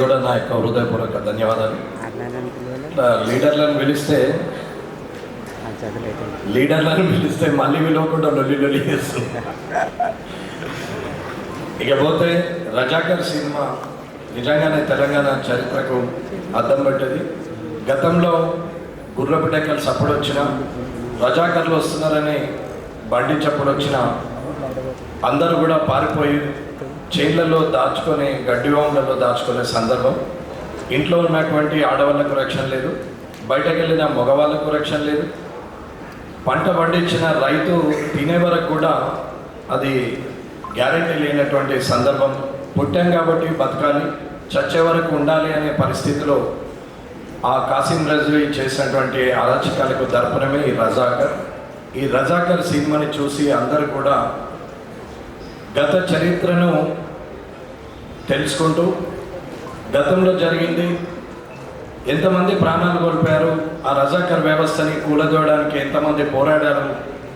కూడా నా యొక్క హృదయపూర్వక ధన్యవాదాలు. లీడర్లను పిలిస్తే మళ్ళీ విలువకుండా లొల్లి చేస్తుంది. ఇకపోతే రజాకర్ సినిమా నిజంగానే తెలంగాణ చరిత్రకు అద్దం పట్టేది. గతంలో గుర్రపు డెక్కలు సప్పుడు వచ్చిన, రజాకర్లు వస్తున్నారని బండి చప్పుడు వచ్చిన అందరూ కూడా పారిపోయి చైన్లలో దాచుకొని గడ్డి వాములలో దాచుకునే సందర్భం. ఇంట్లో ఉన్నటువంటి ఆడవాళ్ళకు రక్షణ లేదు, బయటకు వెళ్ళిన మగవాళ్ళకు రక్షణ లేదు. పంట పండించిన రైతు తినే వరకు కూడా అది గ్యారెంటీ లేనటువంటి సందర్భం. పుట్టాం కాబట్టి బతకాలి, చచ్చే వరకు ఉండాలి అనే పరిస్థితిలో ఆ కాసిం రజ్వీ చేసినటువంటి అరాచకాలకు దర్పణమే ఈ రజాకర్. ఈ రజాకర్ సినిమాని చూసి అందరూ కూడా గత చరిత్రను తెలుసుకుంటూ, గతంలో జరిగింది, ఎంతమంది ప్రాణాలు కోల్పోయారు, ఆ రజాకర్ వ్యవస్థని కూలదోయడానికి ఎంతమంది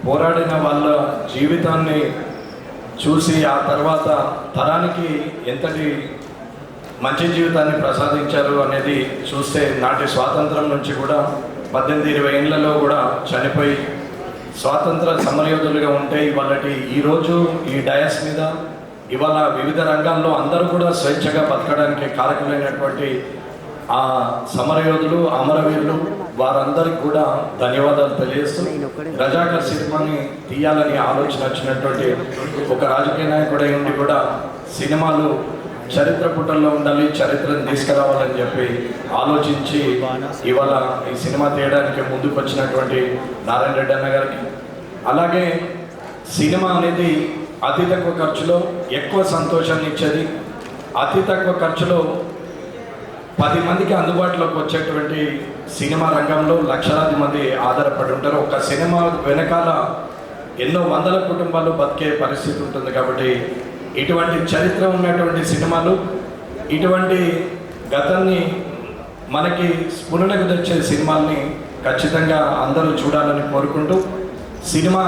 పోరాడిన వాళ్ళ జీవితాన్ని చూసి ఆ తర్వాత తరానికి ఎంతటి మంచి జీవితాన్ని ప్రసాదించారు అనేది చూస్తే, నాటి స్వాతంత్రం నుంచి కూడా 18-20 ఏళ్లలో కూడా చనిపోయి స్వాతంత్ర సమరయోధులుగా ఉంటే ఇవాళటి ఈరోజు ఈ డయాస్ మీద ఇవాళ వివిధ రంగాల్లో అందరూ కూడా స్వేచ్ఛగా బతకడానికి కారకులైనటువంటి ఆ సమరయోధులు, అమరవీరులు, వారందరికీ కూడా ధన్యవాదాలు తెలియజేస్తూ, రజాకర్ సినిమాని తీయాలని ఆలోచన వచ్చినటువంటి ఒక రాజకీయ నాయకుడై ఉండి కూడా సినిమాలు చరిత్ర పుటల్లో ఉండాలి, చరిత్రను తీసుకురావాలని చెప్పి ఆలోచించి ఇవాళ ఈ సినిమా తీయడానికి ముందుకు వచ్చినటువంటి నారాయణ రెడ్డి అన్న గారికి, అలాగే సినిమా అనేది అతి తక్కువ ఖర్చులో ఎక్కువ సంతోషాన్ని ఇచ్చేది, అతి తక్కువ ఖర్చులో 10 మందికి అందుబాటులోకి వచ్చేటువంటి సినిమా రంగంలో లక్షలాది మంది ఆధారపడి ఉంటారు. ఒక సినిమా వెనకాల ఎన్నో వందల కుటుంబాలు బతికే పరిస్థితి ఉంటుంది. కాబట్టి ఇటువంటి చరిత్ర ఉన్నటువంటి సినిమాలు, ఇటువంటి గతాన్ని మనకి స్ఫురణకు తెచ్చే సినిమాల్ని ఖచ్చితంగా అందరూ చూడాలని కోరుకుంటూ, సినిమా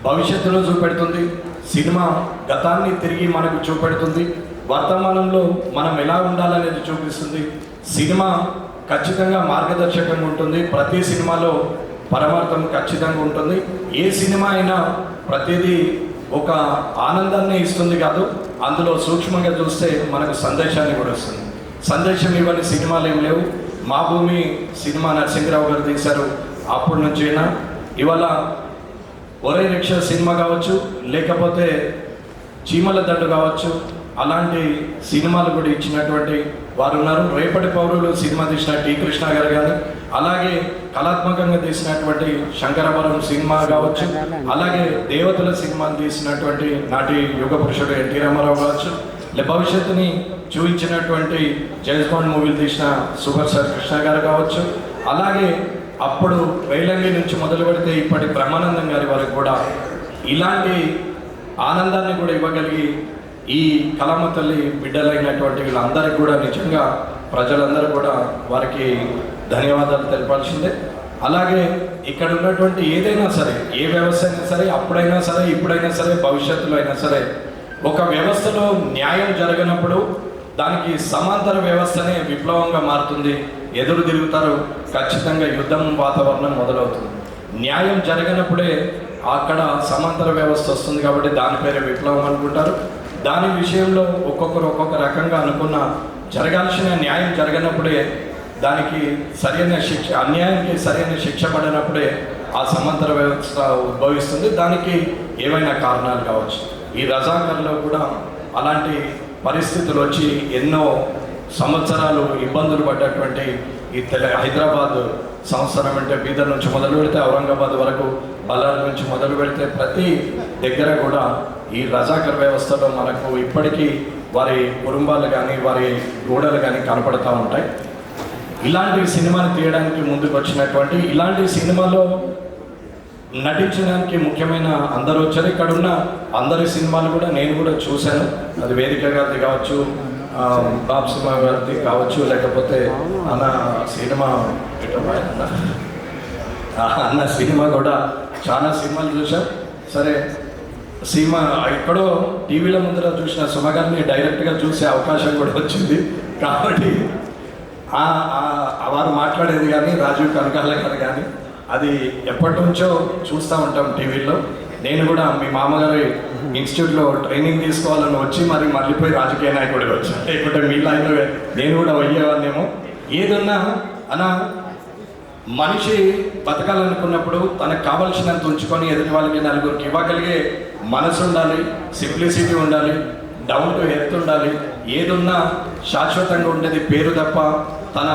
భవిష్యత్తులో చూపెడుతుంది, సినిమా గతాన్ని తిరిగి మనకు చూపెడుతుంది, వర్తమానంలో మనం ఎలా ఉండాలనేది చూపిస్తుంది. సినిమా ఖచ్చితంగా మార్గదర్శకంగా ఉంటుంది. ప్రతి సినిమాలో పరమార్థం ఖచ్చితంగా ఉంటుంది. ఏ సినిమా అయినా ప్రతిదీ ఒక ఆనందాన్ని ఇస్తుంది కాదు, అందులో సూక్ష్మంగా చూస్తే మనకు సందేశాన్ని కూడా వస్తుంది. సందేశం ఇవ్వని సినిమాలు ఏం లేవు. మా భూమి సినిమా నరసింహరావు గారు తీశారు. అప్పటి నుంచైనా ఇవాళ ఒరే రిక్షా సినిమా కావచ్చు, లేకపోతే చీమల దండు కావచ్చు, అలాంటి సినిమాలు కూడా ఇచ్చినటువంటి వారు ఉన్నారు. రేపటి పౌరులు సినిమా తీసిన టి కృష్ణ గారు కానీ, అలాగే కళాత్మకంగా తీసినటువంటి శంకరాభరణం సినిమా కావచ్చు, అలాగే దేవతల సినిమాను తీసినటువంటి నాటి యుగ పురుషుడు ఎన్టీ రామారావు కావచ్చు, భవిష్యత్తుని చూపించినటువంటి జేమ్స్ బాండ్ మూవీలు తీసిన సూపర్ స్టార్ కృష్ణ గారు కావచ్చు, అలాగే అప్పుడు రైలంగి నుంచి మొదలు పెడితే ఇప్పటి బ్రహ్మానందం గారి వరకు కూడా ఇలాంటి ఆనందాన్ని కూడా ఇవ్వగలిగి ఈ కళమ్మ తల్లి బిడ్డలైనటువంటి వీళ్ళందరికీ కూడా నిజంగా ప్రజలందరూ కూడా వారికి ధన్యవాదాలు తెలపాల్సిందే. అలాగే ఇక్కడ ఉన్నటువంటి ఏదైనా సరే, ఏ వ్యవస్థ అయినా సరే, అప్పుడైనా సరే, ఇప్పుడైనా సరే, భవిష్యత్తులో అయినా సరే, ఒక వ్యవస్థలో న్యాయం జరగనప్పుడు దానికి సమాంతర వ్యవస్థనే విప్లవంగా మారుతుంది. ఎదురు తిరుగుతారు, ఖచ్చితంగా యుద్ధం వాతావరణం మొదలవుతుంది. న్యాయం జరగనప్పుడే అక్కడ సమాంతర వ్యవస్థ వస్తుంది. కాబట్టి దాని పేరే విప్లవం అనుకుంటారు. దాని విషయంలో ఒక్కొక్కరు ఒక్కొక్క రకంగా అనుకున్న జరగాల్సిన న్యాయం జరగనప్పుడే, దానికి సరైన శిక్ష, అన్యాయానికి సరైన శిక్ష పడినప్పుడే ఆ సమాంతర వ్యవస్థ ఉద్భవిస్తుంది. దానికి ఏవైనా కారణాలు కావచ్చు. ఈ రజాకర్లో కూడా అలాంటి పరిస్థితులు వచ్చి ఎన్నో సంవత్సరాలు ఇబ్బందులు పడ్డటువంటి ఈ హైదరాబాద్ సంస్థానం అంటే బీదర్ నుంచి మొదలు పెడితే ఔరంగాబాద్ వరకు, బళ్ళారి నుంచి మొదలు పెడితే ప్రతి దగ్గర కూడా ఈ రజాకర్ వ్యవస్థలో మనకు ఇప్పటికీ వారి కుటుంబాలు కానీ, వారి గోడలు కానీ కనపడుతూ ఉంటాయి. ఇలాంటి సినిమాని తీయడానికి ముందుకు వచ్చినటువంటి, ఇలాంటి సినిమాలో నటించడానికి ముఖ్యమైన అందరూ వచ్చారు. ఇక్కడ ఉన్న అందరి సినిమాలు కూడా నేను కూడా చూశాను. అది వేదిక గారిది కావచ్చు, బాబు సినిమా గారిది కావచ్చు, లేకపోతే అన్న సినిమా కూడా చాలా సినిమాలు చూసాం. సరే, సినిమా ఎక్కడో టీవీల ముందర చూసిన సుమగారిని డైరెక్ట్గా చూసే అవకాశం కూడా వచ్చింది. కాబట్టి వారు మాట్లాడేది కానీ రాజీవ్ కనకాల గారు కానీ అది ఎప్పటి నుంచో చూస్తూ ఉంటాం టీవీలో. నేను కూడా మీ మామగారి ఇన్స్టిట్యూట్లో ట్రైనింగ్ తీసుకోవాలని వచ్చి మరి మళ్ళీపోయి రాజకీయ నాయకుడిగా వచ్చాను. లేకుంటే మీ లైన్లో నేను కూడా అయ్యేవాడినేమో. ఏదన్నా అనా మనిషి బతకాలనుకున్నప్పుడు తనకు కావాల్సినంత ఉంచుకొని ఎదుటి వాళ్ళకి నలుగురికి ఇవ్వగలిగే మనసు ఉండాలి, సింప్లిసిటీ ఉండాలి, డౌన్ టు ఎర్త్ ఉండాలి. ఏదున్నా శాశ్వతంగా ఉండేది పేరు తప్ప తన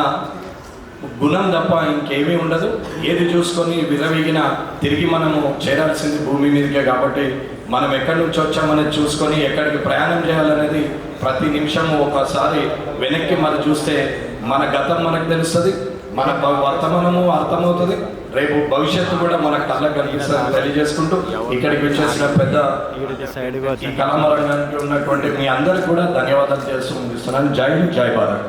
గుణం తప్ప ఇంకేమీ ఉండదు. ఏది చూసుకొని విరవీగిన తిరిగి మనము చేరాల్సింది భూమి మీదకే. కాబట్టి మనం ఎక్కడి నుంచి వచ్చామనేది చూసుకొని ఎక్కడికి ప్రయాణం చేయాలనేది ప్రతి నిమిషము ఒకసారి వెనక్కి మనం చూస్తే మన గతం మనకు తెలుస్తుంది, మన వర్తమానము అర్థమవుతుంది, రేపు భవిష్యత్తు కూడా మనకు కళ్ళకు కనిపిస్తుందని తెలియజేసుకుంటూ ఇక్కడికి వచ్చేసిన పెద్ద ఈ కళామరంగానికి ఉన్నటువంటి మీ అందరికి కూడా ధన్యవాదాలు చేస్తూ ముగిస్తున్నాను. జై హింద్, జై భారత్.